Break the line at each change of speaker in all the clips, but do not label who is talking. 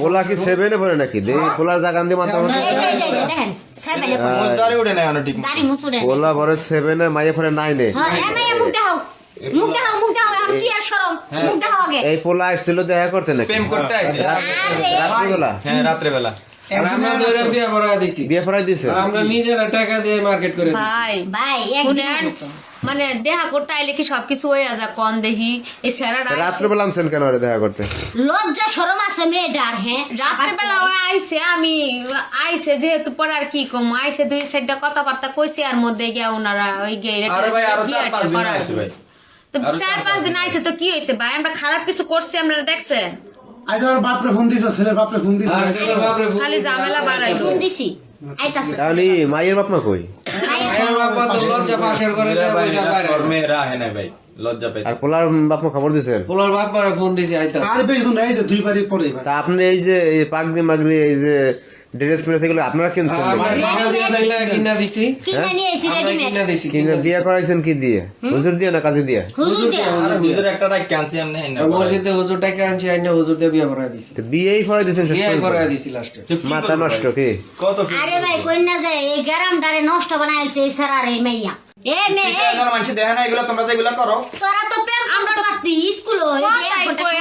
পোলা কি সেভেনে পড়ে নাকি দে পোলার জাগান দিয়ে মাথা মাথা
দেখেন সেভেনে পড়ে
দাড়ি উঠে না ঠিক
দাড়ি মুছুরে
পোলা পরে সেভেনে মাইয়ে পরে নাইনে
হ্যাঁ এমএ মুখ দাও আর কি আর শরম মুখ দাও আগে
এই পোলা আসছিল দেখা করতে নাকি
প্রেম করতে আইছে
রাত্রিবেলা
হ্যাঁ রাত্রে বেলা
আমরা ধরে বিয়ে ভরা দিছি
বিয়ে পড়াই দিছে
আমরা নিজেরা টাকা দিয়ে মার্কেট করে দিছি
ভাই
ভাই
শুনেন, মানে দেখা করতে আইলে কি সবকিছু হয়ে যা কন দেখি এই স্যারাটা
রাত্রিবেলা আনছেন কেন ওরে দেখা করতে
লজ্জা শরম আছে মেয়েটার হ্যাঁ
রাত্রেবেলা ওই আইসে যেহেতু পরে আর কি কম আইসে 2-4টা কথাবার্তা কইছে আর মধ্যে গিয়া ওনারা ওই
আরে ভাই আরো 4-5 দিন আইছে ভাই
তো 4-5 দিন আইসে তো কি হয়েছে ভাই আমরা খারাপ কিছু করছি আপনারা দেখছেন
আজ আমার বাপরে ফোন দিছ ছেলের বাপরে ফোন দিছ
আর ছেলের বাপরে
খালি ঝামেলা বাড়াই
ফোন দিছি আইতাছে
তাহলে মাইয়ের বাপ মা কই
আমার বাবা তো লজ্জা পাশের করে যায় পয়সা বাইরে
মেয়েরা আহে না ভাই লজ্জা পাই
আর পোলার বাপ মা খবর দিছেন
পোলার বাপ মারে ফোন দিছি আইতা
আর বেশি নাই যে দুই বাড়ি পরে
তা আপনি এই যে এই পাগড়ি মাগড়ি এই যে ড্রেস ফ্রেস এগুলো আপনারা কিনছেন
আমরা টাকা দিয়ে দিলে কিনা দিছি
কিনে নিয়ে এসি
আমরা
রেডিমেড
কিনা দিছি
কিনে বিয়ে করাইছেন কি দিয়ে হুজুর দিয়ে না কাজে দিয়ে
হুজুর দিয়া
আরে হুজুর একটা টাকা ক্যান্সিয়াম নেই না
মসজিদে হুজুর টাকা আনছি আইনা হুজুর দিয়ে বিয়ে ভরা দিছি
তো বিয়েই পড়াই দিছেন শেষ
বিয়ে ভরা
পর্যন্ত।
দিছি লাস্টে
মাথা নষ্ট কি
কত
আরে ভাই কই না যায় এই গ্রামটারে নষ্ট বানাইছে এই সারা রে মাইয়া এ মে
মানুষ দেখে না এগুলো তোমরা তো এগুলো করো
তোরা তো প্রেম আমরা পাতি স্কুল হই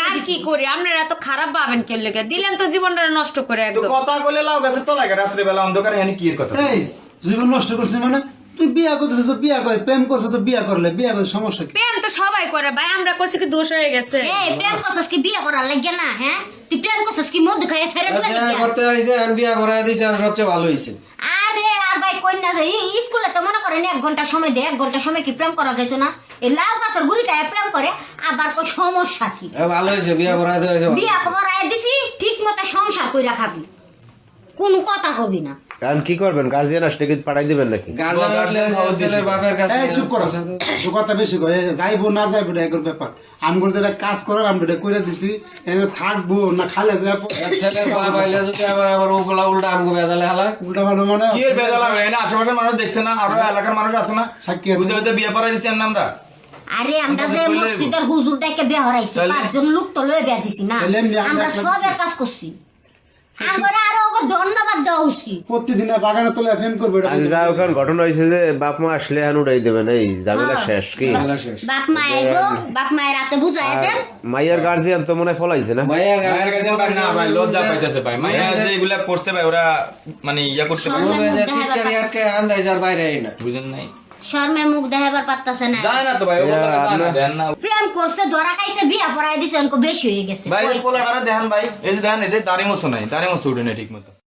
আর কি করি আপনারা তো খারাপ ভাবেন কে লেগে দিলেন তো জীবনটা নষ্ট করে
তো
একদম
কথা বলে লাও গেছে তো লাগে রাত্রে বেলা অন্ধকার হেনে কি এর কথা
এই জীবন নষ্ট করছিস মানে তুই বিয়া করতেছিস তো বিয়া করে প্রেম করছিস তো বিয়া করলে বিয়া করে সমস্যা কি
প্রেম তো সবাই করে ভাই আমরা করছি কি দোষ হয়ে গেছে
এই প্রেম করছস কি বিয়ে করার লাগে না হ্যাঁ তুই প্রেম করছস কি মদ খাইয়ে ছেড়ে দিলা
বিয়ে
নাকি
করতে আইছে আর বিয়ে ভরা দিছি আর সবচেয়ে ভালো হইছে
আরে আর ভাই কই না যায় স্কুলে তো মনে করেন 1 ঘন্টা সময় দে 1 ঘন্টা সময় কি প্রেম করা যাইতো না এই লাউ গাছের গুড়ি খায় প্রেম করে আবার কই সমস্যা কি
ভালো হয়েছে বিয়ে ভরা দিয়েছে
বিয়া করায় দিছি ঠিক মতো সংসার কইরা খাবি কোনো কথা কবি না
কারণ কি করবেন গার্জিয়ান আসলে কি পাঠাই দিবেন নাকি
গার্জেন ছেলের বাপের কাছে
এই চুপ করো তো কথা বেশি কয় যাইবো না যাইবো এটা একর ব্যাপার আমগর যেটা কাজ করার আমরা এটা কইরা দিছি এনে থাকবো না খালে যাবো
ছেলের বাপ আইলে যদি আবার উপলা উল্টা আমগো বেদালে হালা
উল্টা ভালো মানে
কি এর বেজাল হবে এনে আশেপাশের মানুষ দেখছে না আরো এলাকার মানুষ আছে না
সাক্ষী আছে।
বুঝে বুঝে বিয়ে পড়াই দিছি আমরা
আরে আমরা যে
কইলে
মসজিদের হুজুরটাকে বিয়ে হরাইছি
তাহলে?
5 জন লোক তো লয়ে বিয়ে দিছি না
তাহলে এমনি আমরা
আমরা সবের কাজ করছি আমরা আরো ওকে ধন্যবাদ দেওয়া উচিত
প্রতিদিন বাগানে তোলে ফেম করবো এটা
আজ যা ওখানে ঘটনা হয়েছে যে বাপ মা আসলে এখন উড়াই দেবেন এই ঝামেলা শেষ কি
বাপ মা আইবো বাপ মায়ের রাতে বুঝাই দেন
মাইয়ার গার্জিয়ান তো মনে হয় ফলাইছে না
মায়ের
মায়ের কাছে ভাই না ভাই লজ্জা পাইতেছে ভাই মায়ের যে এগুলা করছে ভাই ওরা মানে ইয়া করতে পারে
সন্তান মুখ
সিটকারি
দেখাবার
আটকে আন্দাজ আর বাইরে আই না
বুঝেন নাই
শর্মে মুখ দেখাবার পারতাছে না
যায় না তো ভাই ওগুলা যায় না দেন না
প্রেম করছে ধরা খাইছে বিয়া পড়াই দিছে অঙ্ক বেশি হয়ে গেছে
ভাই এই পোলাটারে দেখেন ভাই এই যে দেখেন এই যে দাড়ি মোছো নাই দাড়ি মোছো উঠে নাই ঠিক মতো